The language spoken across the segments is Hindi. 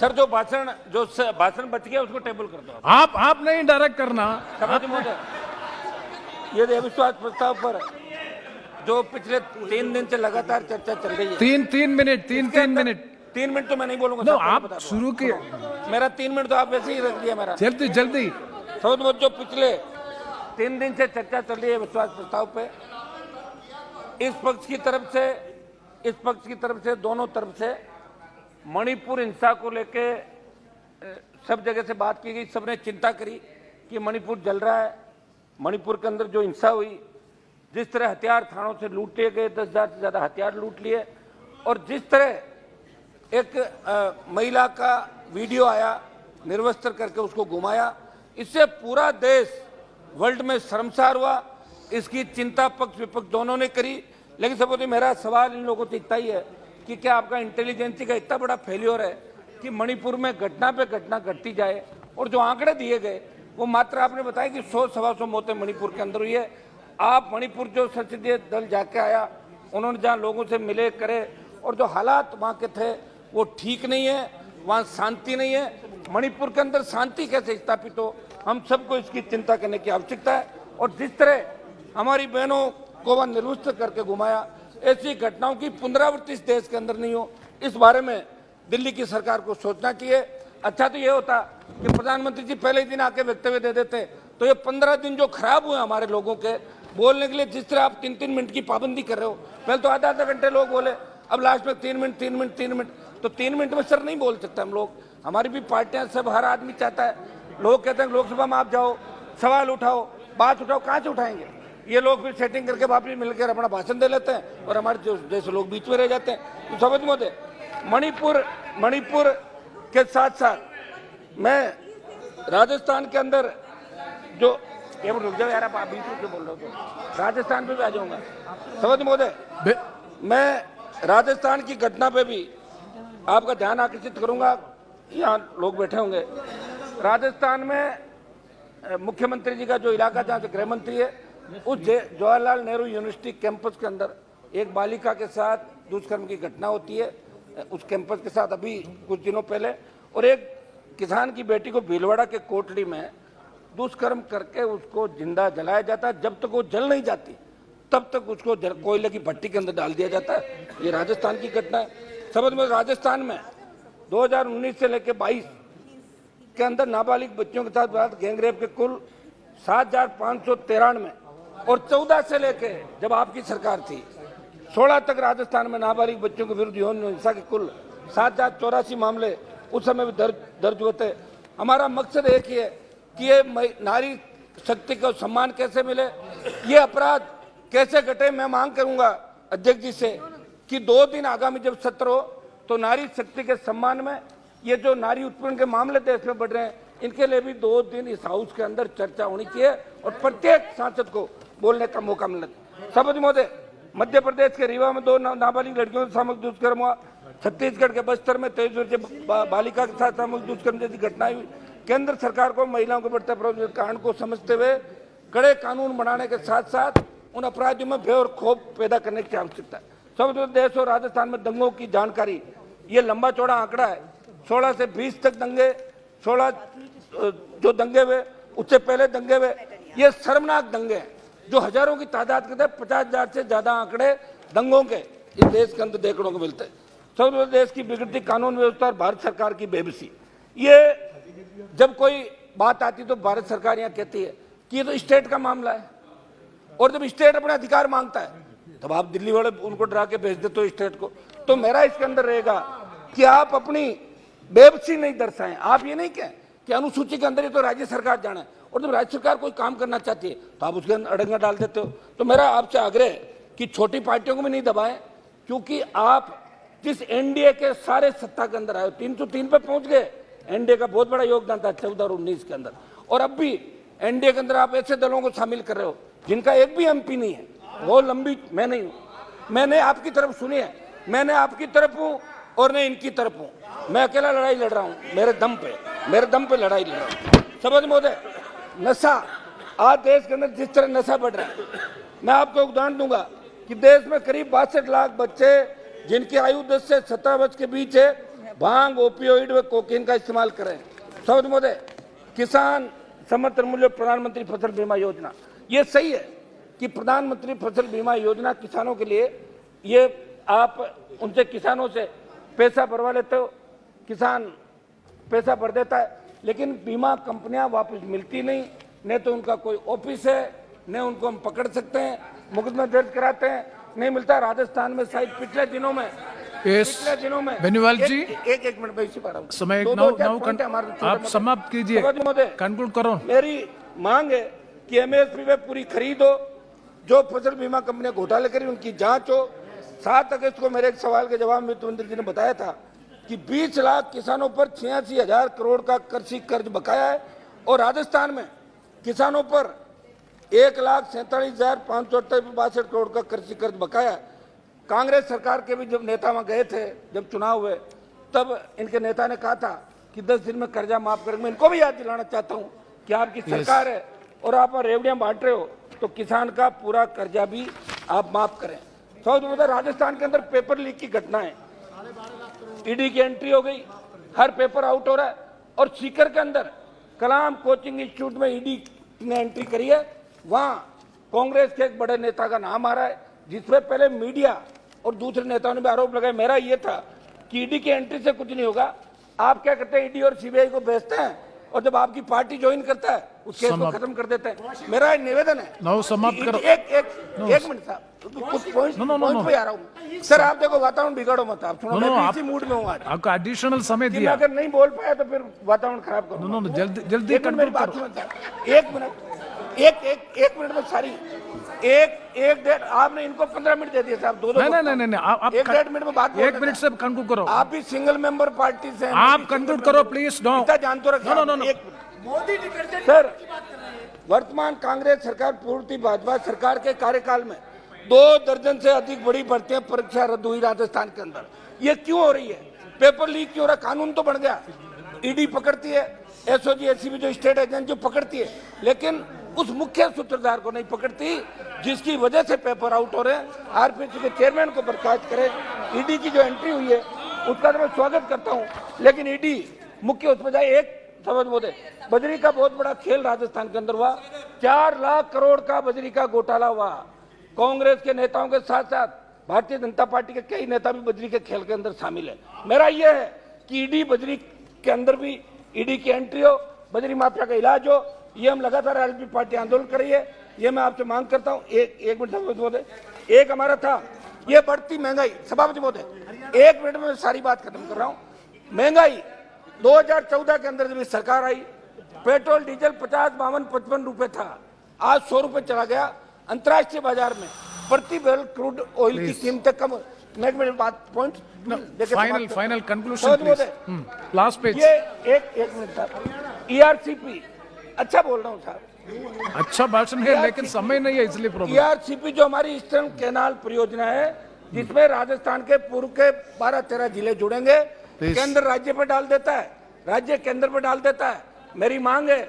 सर जो भाषण बच गया उसको टेबल कर दो। आप नहीं डायरेक्ट करना। सभापति महोदय, ये अविश्वास प्रस्ताव पर जो पिछले 3 दिन से लगातार चर्चा चल रही है, 3 मिनट 3 मिनट तो मैं नहीं बोलूंगा। नो, आप शुरू किए। मेरा 3 मिनट तो आप वैसे ही रख दिया मेरा। जल्दी। सभापति महोदय, जो पिछले 3 दिन से चर्चा चल रही है विश्वास प्रस्ताव पे, इस पक्ष की तरफ से दोनों तरफ से मणिपुर हिंसा को लेके सब जगह से बात की गई। सबने चिंता करी कि मणिपुर जल रहा है। मणिपुर के अंदर जो हिंसा हुई, जिस तरह हथियार थानों से लूट लिए गए, 10,000 से ज्यादा हथियार लूट लिए, और जिस तरह एक महिला का वीडियो आया निर्वस्त्र करके उसको घुमाया, इससे पूरा देश वर्ल्ड में शर्मसार हुआ। इसकी चिंता पक्ष विपक्ष दोनों ने करी। लेकिन सबसे मेरा सवाल इन लोगों से इतना ही है कि क्या आपका इंटेलिजेंसी का इतना बड़ा फेल्योर है कि मणिपुर में घटना पे घटना घटती जाए, और जो आंकड़े दिए गए वो मात्र आपने बताया कि 100-125 मौतें मणिपुर के अंदर हुई है। आप मणिपुर जो संसदीय दल जाके आया, उन्होंने जहाँ लोगों से मिले करे, और जो हालात वहाँ के थे वो ठीक नहीं है, वहाँ शांति नहीं है। मणिपुर के अंदर शांति कैसे स्थापित हो, हम सबको इसकी चिंता करने की आवश्यकता है। और जिस तरह हमारी बहनों को वह निर्वस्त्र करके घुमाया, ऐसी घटनाओं की पुनरावृत्ति इस देश के अंदर नहीं हो, इस बारे में दिल्ली की सरकार को सोचना चाहिए। अच्छा तो ये होता कि प्रधानमंत्री जी पहले ही दिन आके वक्तव्य दे देते, तो ये 15 दिन जो खराब हुए हमारे लोगों के बोलने के लिए, जिस तरह आप 3-3 मिनट की पाबंदी कर रहे हो, पहले तो आधा घंटे लोग बोले, अब लास्ट में 3 मिनट, तो 3 मिनट में सर नहीं बोल सकते हम लोग। हमारी भी पार्टियां, सब हर आदमी चाहता है, लोग कहते हैं लोकसभा में आप जाओ, सवाल उठाओ, बात उठाओ, कहाँ से उठाएंगे? ये लोग फिर सेटिंग करके वापस मिलकर अपना भाषण दे लेते हैं, और हमारे जैसे लोग बीच में रह जाते हैं। तो सभापति महोदय, मणिपुर के साथ साथ मैं राजस्थान के अंदर जो रुक जाओ यार, आप बीच में क्यों बोल रहे हो? तो राजस्थान पे भी आ जाऊंगा। सभापति महोदय, मैं राजस्थान की घटना पे भी आपका ध्यान आकर्षित करूंगा। यहाँ लोग बैठे होंगे। राजस्थान में मुख्यमंत्री जी का जो इलाका जहाँ से गृह मंत्री है, उस जवाहरलाल नेहरू यूनिवर्सिटी कैंपस के अंदर एक बालिका के साथ दुष्कर्म की घटना होती है। उस कैंपस के साथ अभी कुछ दिनों पहले, और एक किसान की बेटी को भीलवाड़ा के कोटड़ी में दुष्कर्म करके उसको जिंदा जलाया जाता है। जब तक वो जल नहीं जाती तब तक उसको कोयले की भट्टी के अंदर डाल दिया जाता है। ये राजस्थान की घटना है। समझ में, राजस्थान में 2019 से लेकर 22 के अंदर नाबालिग बच्चों के साथ गैंगरेप के कुल 7,593, और 14 से लेके जब आपकी सरकार थी 16 तक राजस्थान में नाबालिग बच्चों के विरुद्ध यौन हिंसा के कुल 7,084 मामले उस समय भी दर्ज हुए थे। हमारा मकसद एक ही है कि ये नारी शक्ति को सम्मान कैसे मिले, ये अपराध कैसे घटे। मैं मांग करूंगा अध्यक्ष जी से कि 2 दिन आगामी जब सत्र हो तो नारी शक्ति के सम्मान में ये जो नारी उत्पीड़न के मामले देश में बढ़ रहे हैं, इनके लिए भी 2 दिन इस हाउस के अंदर चर्चा होनी चाहिए, और प्रत्येक सांसद को बोलने का मौका मिलना चाहिए। सभापति महोदय, मध्य प्रदेश के रीवा में 2 नाबालिग लड़कियों से सामूहिक दुष्कर्म हुआ। छत्तीसगढ़ के बस्तर में 23 वर्षीय बालिका के साथ सामूहिक दुष्कर्म जैसी घटनाएं हुई। केंद्र सरकार को महिलाओं के बढ़ते अपराध कांड को समझते हुए कड़े कानून बनाने के साथ साथ उन अपराधियों में भय और क्षोभ पैदा करने की आवश्यकता है। सब देश और राजस्थान में दंगों की जानकारी, ये लंबा चौड़ा आंकड़ा है। 16 से 20 तक दंगे, 16 जो दंगे हुए, उससे पहले दंगे हुए, ये शर्मनाक दंगे हैं जो हजारों की तादाद के थे। 50,000 से ज्यादा आंकड़े दंगों के इस देश के अंदर देखने को मिलते हैं। सब देश की बिगड़ती कानून व्यवस्था और भारत सरकार की बेबसी, ये जब कोई बात आती तो भारत सरकार यहाँ कहती है कि ये तो स्टेट का मामला है, और जब स्टेट अपना अधिकार मांगता है तब आप दिल्ली वाले उनको डरा के भेज देते हो स्टेट को। तो मेरा इसके अंदर रहेगा कि आप अपनी बेबसी नहीं दर्शाएं। आप ये नहीं कहें कि अनुसूची के अंदर ये तो राज्य सरकार जाना है, और जब राज्य सरकार कोई काम करना चाहती है तो आप उसके अंदर अड़ंगा डाल देते हो। तो मेरा आपसे आग्रह है कि छोटी पार्टियों को भी नहीं दबाएं, क्योंकि आप जिस एनडीए के सारे सत्ता के अंदर आए 303 पे पहुंच गए। एनडीए का बहुत बड़ा योगदान था 14 और 19 के अंदर, और अब भी एनडीए के अंदर आप ऐसे दलों को शामिल कर रहे हो जिनका एक भी एमपी नहीं है। वो लंबी मैं नहीं हूं, मैंने आपकी तरफ सुनी है, मैंने आपकी तरफ हूं और मैं इनकी तरफ हूं। मैं अकेला लड़ाई लड़ रहा हूं, मेरे दम पे लड़ाई लड़ रहा हूं। सभापति महोदय, नशा आज देश के अंदर जिस तरह नशा बढ़ रहा है, मैं आपको उदाहरण दूंगा कि देश में करीब 62 लाख बच्चे जिनकी आयु 10 से 17 वर्ष के बीच है, भांग, ओपियोइड व कोकीन का इस्तेमाल करें। सौद महोदय, किसान समर्थन मूल्य प्रधानमंत्री फसल बीमा योजना, ये सही है कि प्रधानमंत्री फसल बीमा योजना किसानों के लिए, ये आप उनसे किसानों से पैसा भरवा लेते हो, किसान पैसा भर देता है, लेकिन बीमा कंपनियां वापस मिलती नहीं, न तो उनका कोई ऑफिस है, न उनको हम पकड़ सकते हैं, मुकदमा दर्ज कराते हैं, नहीं मिलता। राजस्थान में शायद पिछले दिनों में बेनीवाल जी, एक मिनट में इसी पर समय आप समाप्त कीजिए, कंक्लूड करो। मेरी मांग है कि एमएसपी में पूरी खरीद हो, जो फसल बीमा कंपनियां घोटाले करी उनकी जांच हो। 7 अगस्त को मेरे एक सवाल के जवाब में वित्त मंत्री जी ने बताया था कि 20 लाख किसानों पर 86,000 करोड़ का कृषि कर्ज बकाया है, और राजस्थान में किसानों पर 1,47,568 करोड़ का कृषि कर्ज बकाया है। कांग्रेस सरकार के भी जब नेता वहां गए थे, जब चुनाव हुए, तब इनके नेता ने कहा था कि 10 दिन में कर्जा माफ करेंगे। मैं इनको भी याद दिलाना चाहता हूं कि आपकी सरकार है और आप रेवड़ियां बांट रहे हो, तो किसान का पूरा कर्जा भी आप माफ करें। राजस्थान के अंदर पेपर लीक की घटना है, ईडी की एंट्री हो गई, हर पेपर आउट हो रहा है, और सीकर के अंदर कलाम कोचिंग इंस्टीट्यूट में ईडी ने एंट्री करी है, वहां कांग्रेस के एक बड़े नेता का नाम आ रहा है, जिसमें पहले मीडिया और दूसरे नेताओं ने भी आरोप लगाया। मेरा ये था कि ईडी की एंट्री से कुछ नहीं होगा, आप क्या करते हैं, ईडी और सीबीआई को भेजते हैं, और जब आपकी पार्टी ज्वाइन करता है उस केस को खत्म कर देते हैं। मेरा एक निवेदन है, समाप्त करो। एक मिनट साहब, कुछ पॉइंट पे आ रहा हूँ सर। आप देखो, वातावरण बिगाड़ो मत, आप सुनो, मैं इसी मूड में हूँ आज, आपका एडिशनल समय दिया, अगर नहीं बोल पाया तो फिर वातावरण खराब करो। जल्दी मेरी बात सुनो, एक मिनट में सारी एक डेढ़, आपने इनको 15 मिनट दे दिए साहब, दो नहीं, आप 1-1.5 मिनट में बात, 1 मिनट से कंक्लूड करो। आप भी सिंगल मेंबर पार्टी से, आप कंक्लूड करो प्लीज। जान तो रखो। मोदी सर, वर्तमान कांग्रेस सरकार पूर्ति भाजपा सरकार के कार्यकाल में 2 दर्जन से अधिक बड़ी भर्तियां परीक्षा रद्द हुई राजस्थान के अंदर। ये क्यों हो रही है? पेपर लीक क्यों हो रहा? कानून तो बन गया, ईडी पकड़ती है, एसओजी एसीबी जो स्टेट एजेंसी जो पकड़ती है, लेकिन उस मुख्य सूत्रधार को नहीं पकड़ती, जिसकी वजह से पेपर आउट हो रहे हैं। आरपीसी के चेयरमैन को बर्खास्त करे। ईडी की जो एंट्री हुई है उसका तो मैं स्वागत करता हूं, लेकिन ईडी मुख्य उसमें जाए। एक समझ बोले, बजरी का बहुत बड़ा खेल राजस्थान के अंदर हुआ, 4 लाख करोड़ का बजरी का घोटाला हुआ। कांग्रेस के नेताओं के साथ साथ भारतीय जनता पार्टी के कई नेता भी बजरी के खेल के अंदर शामिल है। मेरा यह है कि ईडी बजरी के अंदर भी ईडी की एंट्री हो, बजरी माफिया का इलाज हो। ये हम लगातार एलपी पार्टी आंदोलन कर रही है, ये मैं आपसे मांग करता हूं। एक मिनट सभापति महोदय, एक हमारा था ये बढ़ती महंगाई, सभापति महोदय 1 मिनट में सारी बात खत्म कर रहा हूं। महंगाई 2014 के अंदर जब सरकार आई, पेट्रोल डीजल 50, 52, 55 रुपए था, आज 100 रुपए चला गया। अंतर्राष्ट्रीय बाजार में प्रति बैरल क्रूड ऑयल की कीमतें कम। बात point final conclusion last page. ये एक मिनट साहब, ईआरसीपी अच्छा बोल रहा हूँ साहब, अच्छा भाषण है, लेकिन समय नहीं है इसलिए प्रॉब्लम। ईआरसीपी जो हमारी ईस्टर्न कैनाल परियोजना है, जिसमें राजस्थान के पूर्व के 12-13 जिले जुड़ेंगे, केंद्र राज्य पर डाल देता है, राज्य केंद्र पर डाल देता है। मेरी मांग है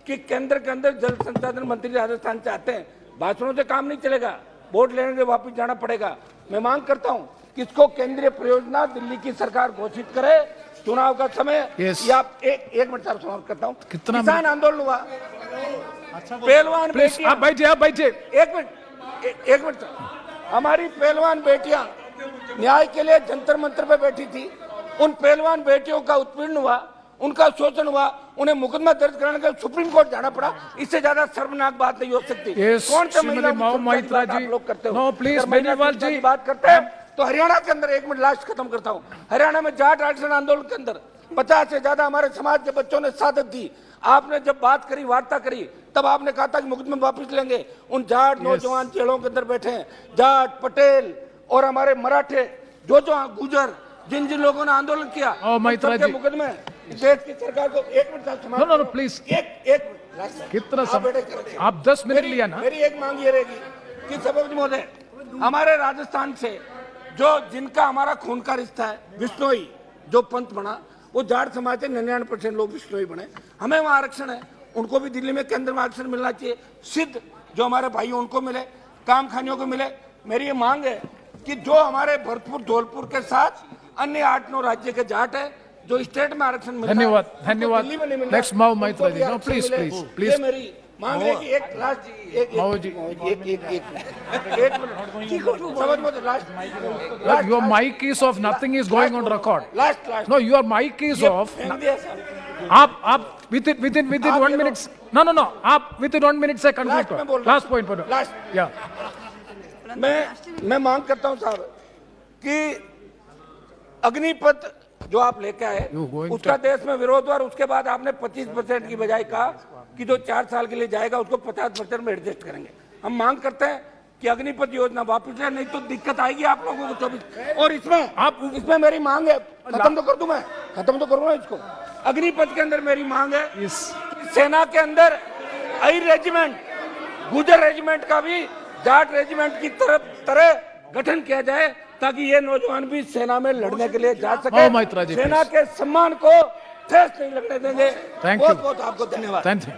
कि केंद्र के अंदर जल संसाधन मंत्री राजस्थान चाहते हैं, भाषणों से काम नहीं चलेगा, वोट लेने के वापिस जाना पड़ेगा। मैं मांग करता हूं कि इसको केंद्रीय परियोजना दिल्ली की सरकार घोषित करे, चुनाव का समय। या एक मिनट साहब समाप्त करता हूं। किसान आंदोलन हुआ, पहलवान बेटियां, आप बैठिए। एक मिनट हमारी पहलवान बेटियां न्याय के लिए जंतर मंतर पे बैठी थी, उन पहलवान बेटियों का उत्पीड़न हुआ, उनका शोषण हुआ, उन्हें मुकदमा दर्ज कराने के सुप्रीम कोर्ट जाना पड़ा। इससे ज्यादा शर्मनाक बात नहीं हो सकती। कौन से महिला लोग करते हो? प्लीज बेनीवाल जी बात करते हैं तो हरियाणा के अंदर, 1 मिनट लास्ट खत्म करता हूं, हरियाणा में जाट आरक्षण आंदोलन के अंदर 50 से ज्यादा हमारे समाज के बच्चों ने शहादत दी। आपने जब बात करी, वार्ता करी, तब आपने कहा था कि मुकदमे वापस लेंगे। उन जाट नौजवान जेलों के अंदर बैठे हैं, जाट, पटेल और हमारे मराठे, जो गुजर, जिन जिन लोगों ने आंदोलन किया, मुकदमे देश की सरकार को। 1 मिनट प्लीज, एक कितना आप 10 मिनट लिया ना। मेरी एक मांग ये रहेगी कि सभापति महोदय, हमारे राजस्थान से जो जिनका हमारा खून का रिश्ता है, बिश्नोई जो पंथ बना, वो जाट समाज से 99% लोग बिश्नोई बने। हमें वहाँ आरक्षण है, उनको भी दिल्ली में केंद्र में आरक्षण मिलना चाहिए। सिद्ध जो हमारे भाई उनको मिले, काम खानियों को मिले। मेरी ये मांग है कि जो हमारे भरतपुर, धौलपुर के साथ अन्य 8-9 राज्य के जाट है जो स्टेट में आरक्षण मिलता है। धन्यवाद, उनको धन्यवाद। दिल्ली में नहीं मिल रहा। Next, Mao उनको Maitra भी जी। No, आरक्षण please, मिले। please, please. ये मेरी मांग है कि एक लास्ट माओ जी। एक मिनट समझ मुझे last Your mic is off. Nothing is going on record. Last No, your mic is off. फेंक दिया साहब। आप within 1 minute. No. आप within 1 minute से conclude Last में बोल करो. रहा हूं। Last point पर. Last। Yeah. मैं मांग करता हूं साहब कि अग्निपथ जो आप लेके आए You going उसका देश में विरोध हुआ और उसके बाद आपने 25% की बजाय कहा कि जो 4 साल के लिए जाएगा उसको 50% में एडजस्ट करेंगे। हम मांग करते हैं कि अग्निपथ योजना वापस ले, नहीं तो दिक्कत आएगी आप लोगों को 24। और इसमें मेरी मांग है, खत्म तो कर दूं मैं, खत्म तो करूंगा इसको। अग्निपथ के अंदर मेरी मांग है Yes. सेना के अंदर आई रेजिमेंट, गुजर रेजिमेंट का भी जाट रेजिमेंट की तरह गठन किया जाए ताकि ये नौजवान भी सेना में लड़ने के लिए जा सके। Oh, Maitra ji, सेना please. के सम्मान को ठेस नहीं लगने देंगे। Thank you. बहुत आपको धन्यवाद। Thank you.